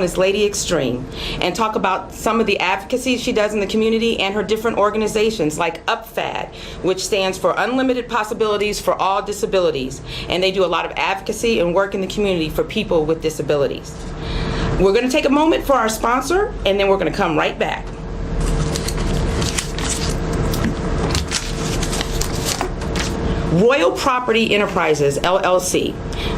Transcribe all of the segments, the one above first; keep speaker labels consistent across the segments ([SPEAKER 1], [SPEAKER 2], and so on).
[SPEAKER 1] known as Lady Extreme, and talk about some of the advocacy she does in the community and her different organizations like UPFAD, which stands for Unlimited Possibilities for All Disabilities, and they do a lot of advocacy and work in the community for people with disabilities. We're going to take a moment for our sponsor, and then we're going to come right back. Royal Property Enterprises, LLC.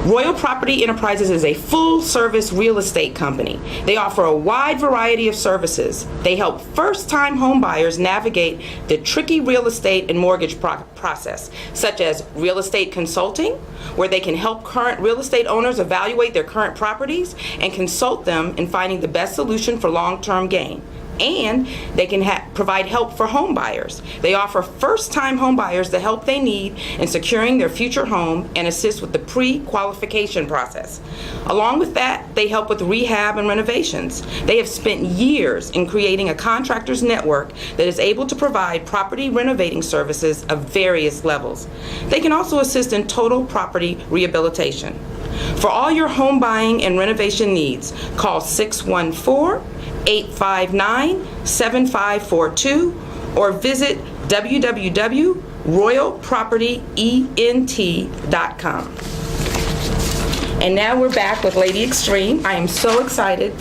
[SPEAKER 1] Royal Property Enterprises is a full-service real estate company. They offer a wide variety of services. They help first-time home buyers navigate the tricky real estate and mortgage process, such as real estate consulting, where they can help current real estate owners evaluate their current properties and consult them in finding the best solution for long-term gain. And they can provide help for home buyers. They offer first-time home buyers the help they need in securing their future home and assist with the pre-qualification process. Along with that, they help with rehab and renovations. They have spent years in creating a contractors network that is able to provide property renovating services of various levels. They can also assist in total property rehabilitation. For all your home buying and renovation needs, call 614-859-7542 or visit www.royalpropertyent.com. And now we're back with Lady Extreme. I am so excited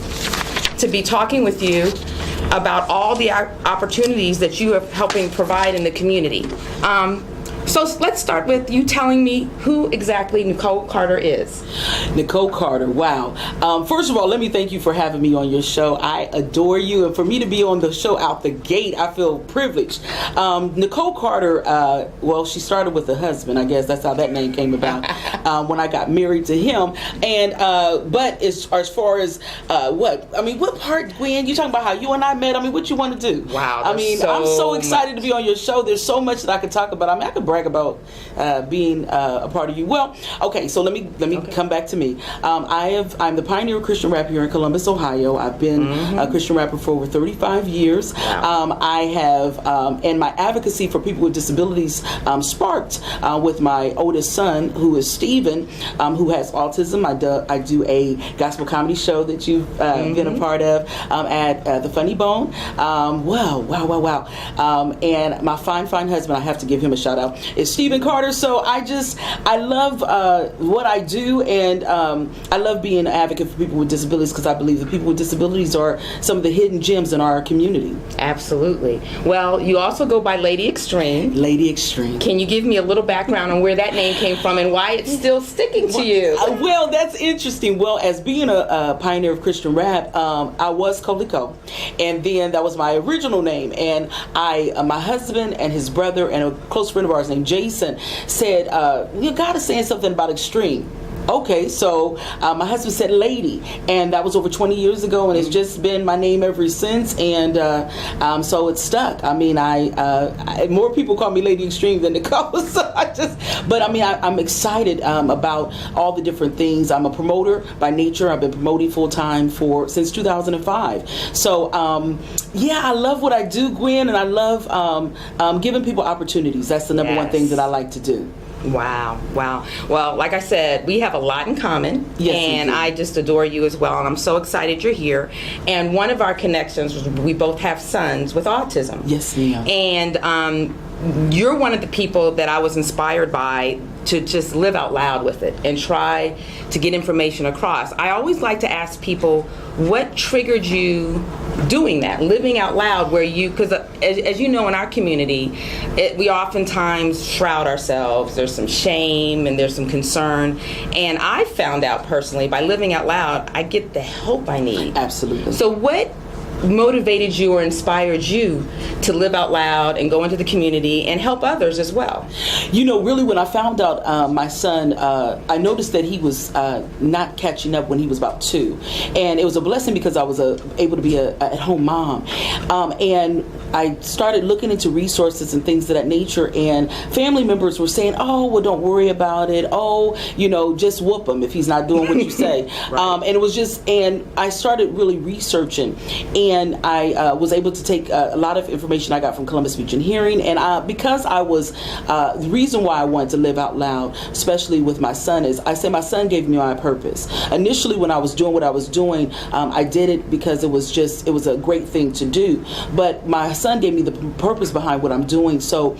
[SPEAKER 1] to be talking with you about all the opportunities that you are helping provide in the community. So let's start with you telling me who exactly Nicole Carter is.
[SPEAKER 2] Nicole Carter, wow. First of all, let me thank you for having me on your show. I adore you, and for me to be on the show out the gate, I feel privileged. Nicole Carter, well, she started with a husband. I guess that's how that name came about when I got married to him. And but as far as what part, Gwen? You talking about how you and I met? I mean, what you want to do?
[SPEAKER 1] Wow.
[SPEAKER 2] I mean, I'm so excited to be on your show. There's so much that I could talk about. I mean, I could brag about being a part of you. Well, okay, so let me come back to me. I'm the pioneer of Christian rap here in Columbus, Ohio. I've been a Christian rapper for over 35 years. Wow. I have, and my advocacy for people with disabilities sparked with my oldest son, who is Stephen, who has autism. I do a gospel comedy show that you've been a part of at the Funny Bone. Wow. And my fine husband, I have to give him a shout out, is Stephen Carter. So I love what I do, and I love being an advocate for people with disabilities, because I believe that people with disabilities are some of the hidden gems in our community.
[SPEAKER 1] Absolutely. Well, you also go by Lady Extreme.
[SPEAKER 2] Lady Extreme.
[SPEAKER 1] Can you give me a little background on where that name came from and why it's still sticking to you?
[SPEAKER 2] Well, that's interesting. Well, as being a pioneer of Christian rap, I was Coleco, and then that was my original name. And my husband and his brother and a close friend of ours named Jason said, "You gotta say something about extreme." Okay, so my husband said Lady, and that was over 20 years ago, and it's just been my name ever since, and so it's stuck. I mean, more people call me Lady Extreme than Nicole, so I'm excited about all the different things. I'm a promoter by nature. I've been promoting full-time since 2005. So, I love what I do, Gwen, and I love giving people opportunities. That's the number one thing that I like to do.
[SPEAKER 1] Wow. Well, like I said, we have a lot in common, and I just adore you as well, and I'm so excited you're here. And one of our connections was we both have sons with autism.
[SPEAKER 2] Yes, ma'am.
[SPEAKER 1] And you're one of the people that I was inspired by to just live out loud with it and try to get information across. I always like to ask people, what triggered you doing that, living out loud, because as you know, in our community, we oftentimes shroud ourselves. There's some shame and there's some concern. And I found out personally, by living out loud, I get the help I need.
[SPEAKER 2] Absolutely.
[SPEAKER 1] So what motivated you or inspired you to live out loud and go into the community and help others as well?
[SPEAKER 2] You know, really, when I found out my son, I noticed that he was not catching up when he was about 2. And it was a blessing because I was able to be a at-home mom. And I started looking into resources and things of that nature, and family members were saying, oh, well, don't worry about it. Oh, just whoop him if he's not doing what you say.
[SPEAKER 1] Right.
[SPEAKER 2] And it was and I started really researching, and I was able to take a lot of information I got from Columbus Speech and Hearing, and because I was, the reason why I wanted to live out loud, especially with my son, is I say my son gave me my purpose. Initially, when I was doing what I was doing, I did it because it was a great thing to do, but my son gave me the purpose behind what I'm doing. So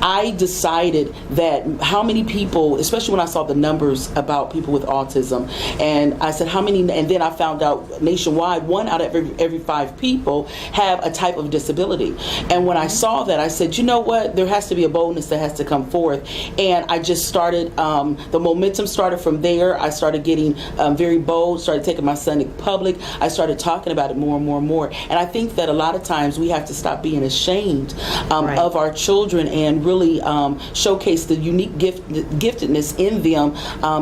[SPEAKER 2] I decided that how many people, especially when I saw the numbers about people with autism, and I said how many, and then I found out nationwide 1 out of every 5 people have a type of disability. And when I saw that, I said, you know what, there has to be a boldness that has to come forth. And I just started, the momentum started from there. I started getting very bold, started taking my son in public. I started talking about it more and more and more. And I think that a lot of times we have to stop being ashamed of our children and really showcase the unique giftedness in them,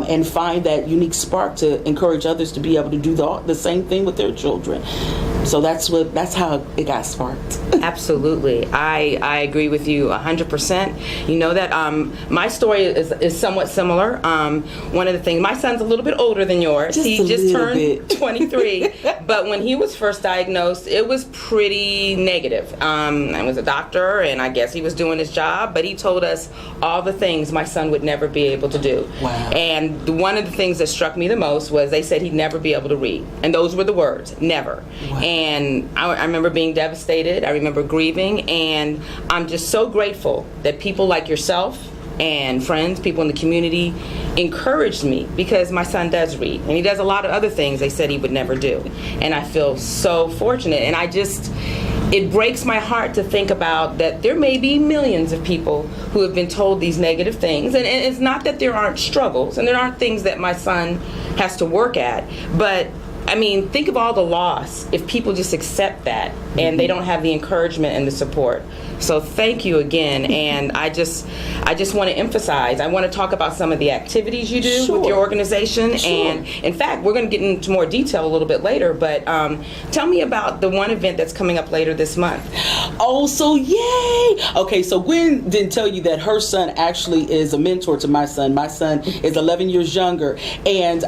[SPEAKER 2] and find that unique spark to encourage others to be able to do the same thing with their children. So that's how it got sparked.
[SPEAKER 1] Absolutely. I agree with you 100%. You know that my story is somewhat similar. One of the things, my son's a little bit older than yours. He just turned 23. But when he was first diagnosed, it was pretty negative. I was a doctor, and I guess he was doing his job, but he told us all the things my son would never be able to do.
[SPEAKER 2] Wow.
[SPEAKER 1] And one of the things that struck me the most was they said he'd never be able to read. And those were the words, never.
[SPEAKER 2] Wow.
[SPEAKER 1] And I remember being devastated. I remember grieving, and I'm just so grateful that people like yourself and friends, people in the community, encouraged me, because my son does read, and he does a lot of other things they said he would never do. And I feel so fortunate, and it breaks my heart to think about that there may be millions of people who have been told these negative things. And it's not that there aren't struggles, and there aren't things that my son has to work at, but I mean, think of all the loss if people just accept that and they don't have the encouragement and the support. So thank you again, and I just want to emphasize, I want to talk about some of the activities you do with your organization, and in fact, we're going to get into more detail a little bit later, but tell me about the one event that's coming up later this month.
[SPEAKER 2] Oh, so yay! Okay, so Gwen didn't tell you that her son actually is a mentor to my son. My son is 11 years younger, and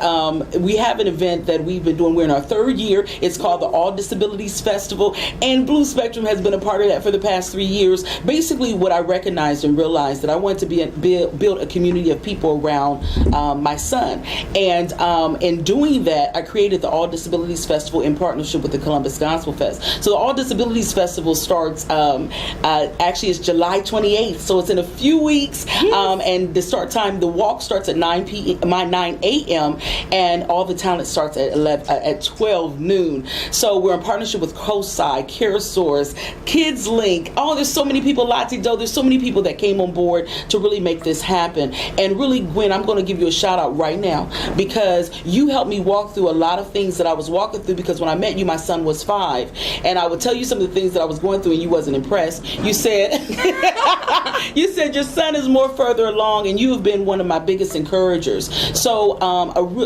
[SPEAKER 2] we have an event that we've been doing. We're in our 3rd year. It's called the All Disabilities Festival, and Blue Spectrum has been a part of that for the past 3 years. Basically, what I recognized and realized that I wanted to build a community of people around my son, and in doing that, I created the All Disabilities Festival in partnership with the Columbus Gospel Fest. So the All Disabilities Festival starts, actually it's July 28th, so it's in a few weeks, and the start time, the walk starts at 9 a.m. and all the talent starts at 12 noon. So we're in partnership with COSI, CareSource, Kids Link. Oh, there's so many people, Latido, there's so many people that came on board to really make this happen. And really, Gwen, I'm going to give you a shout out right now, because you helped me walk through a lot of things that I was walking through, because when I met you, my son was 5. And I would tell you some of the things that I was going through and you wasn't impressed. You said, you said your son is more further along, and you have been one of my biggest encouragers. So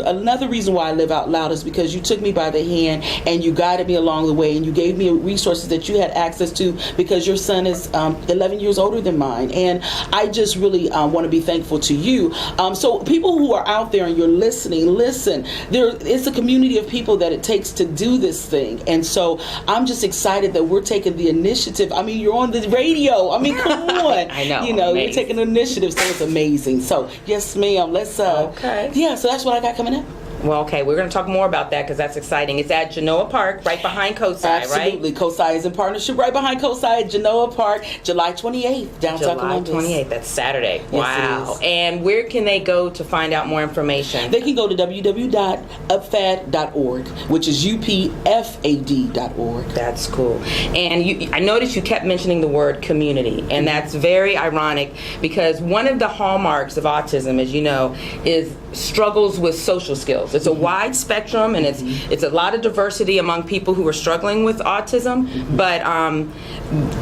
[SPEAKER 2] another reason why I live out loud is because you took me by the hand and you guided me along the way, and you gave me resources that you had access to, because your son is 11 years older than mine. And I just really want to be thankful to you. So people who are out there and you're listening, listen, it's a community of people that it takes to do this thing. And so I'm just excited that we're taking the initiative. I mean, you're on the radio. I mean, come on.
[SPEAKER 1] I know.
[SPEAKER 2] You know, you're taking the initiative, so it's amazing. So yes, ma'am. Let's
[SPEAKER 1] okay.
[SPEAKER 2] Yeah, so that's what I got coming up.
[SPEAKER 1] Well, okay, we're going to talk more about that, because that's exciting. It's at Genoa Park, right behind COSI, right?
[SPEAKER 2] Absolutely. COSI is in partnership right behind COSI at Genoa Park, July 28th, downtown Columbus.
[SPEAKER 1] July 28th, that's Saturday.
[SPEAKER 2] Yes,
[SPEAKER 1] wow.
[SPEAKER 2] it is.
[SPEAKER 1] And where can they go to find out more information?
[SPEAKER 2] They can go to www.upfad.org, which is upfad.org.
[SPEAKER 1] That's cool. And I noticed you kept mentioning the word community, and that's very ironic, because one of the hallmarks of autism, as you know, is struggles with social skills. It's a wide spectrum, and it's a lot of diversity among people who are struggling with autism, but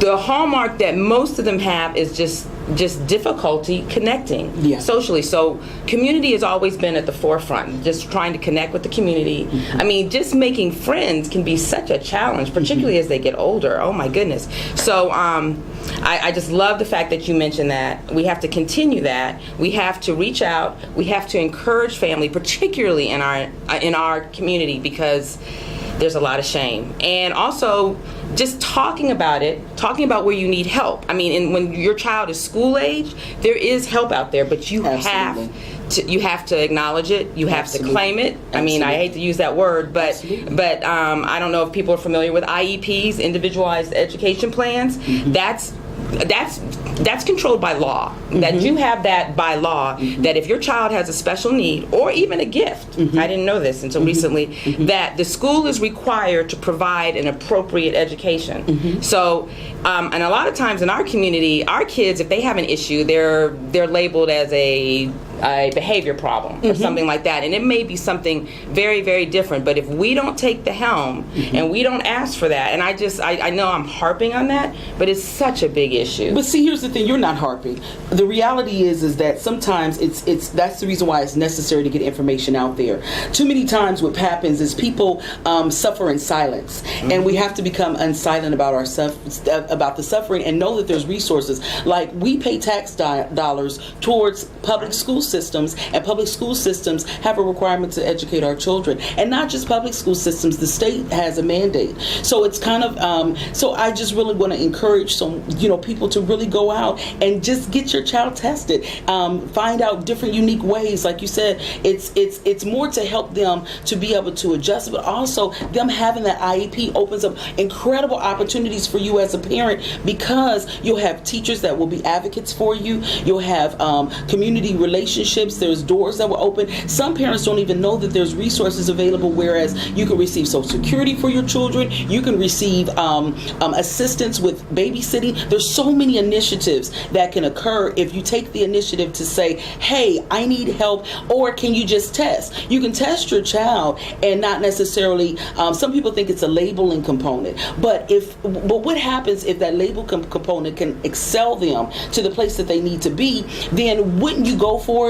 [SPEAKER 1] the hallmark that most of them have is just just difficulty connecting socially. So community has always been at the forefront, just trying to connect with the community. I mean, just making friends can be such a challenge, particularly as they get older. Oh my goodness. So I just love the fact that you mentioned that. We have to continue that. We have to reach out. We have to encourage family, particularly in our community, because there's a lot of shame. And also just talking about it, talking about where you need help. I mean, and when your child is school age, there is help out there, but you have to acknowledge it. You have to claim it. I mean, I hate to use that word, but I don't know if people are familiar with IEPs, individualized education plans. That's controlled by law. That you have that by law, that if your child has a special need or even a gift, I didn't know this until recently, that the school is required to provide an appropriate education. So, and a lot of times in our community, our kids, if they have an issue, they're labeled as a behavior problem or something like that, and it may be something very, very different. But if we don't take the helm and we don't ask for that, and I know I'm harping on that, but it's such a big issue.
[SPEAKER 2] But see, here's the thing: you're not harping. The reality is that sometimes it's that's the reason why it's necessary to get information out there. Too many times, what happens is people suffer in silence, and we have to become unsilent about about the suffering, and know that there's resources. Like, we pay tax dollars towards public school systems, and public school systems have a requirement to educate our children. And not just public school systems, the state has a mandate. So it's kind of so I just really want to encourage people to really go out and just get your child tested, find out different unique ways. Like you said, it's more to help them to be able to adjust, but also them having that IEP opens up incredible opportunities for you as a parent, because you'll have teachers that will be advocates for you. You'll have community relationships. There's doors that will open. Some parents don't even know that there's resources available, whereas you can receive Social Security for your children. You can receive assistance with babysitting. There's so many initiatives that can occur if you take the initiative to say, hey, I need help, or can you just test? You can test your child and not necessarily, some people think it's a labeling component, but what happens if that label component can excel them to the place that they need to be, then wouldn't you go for it?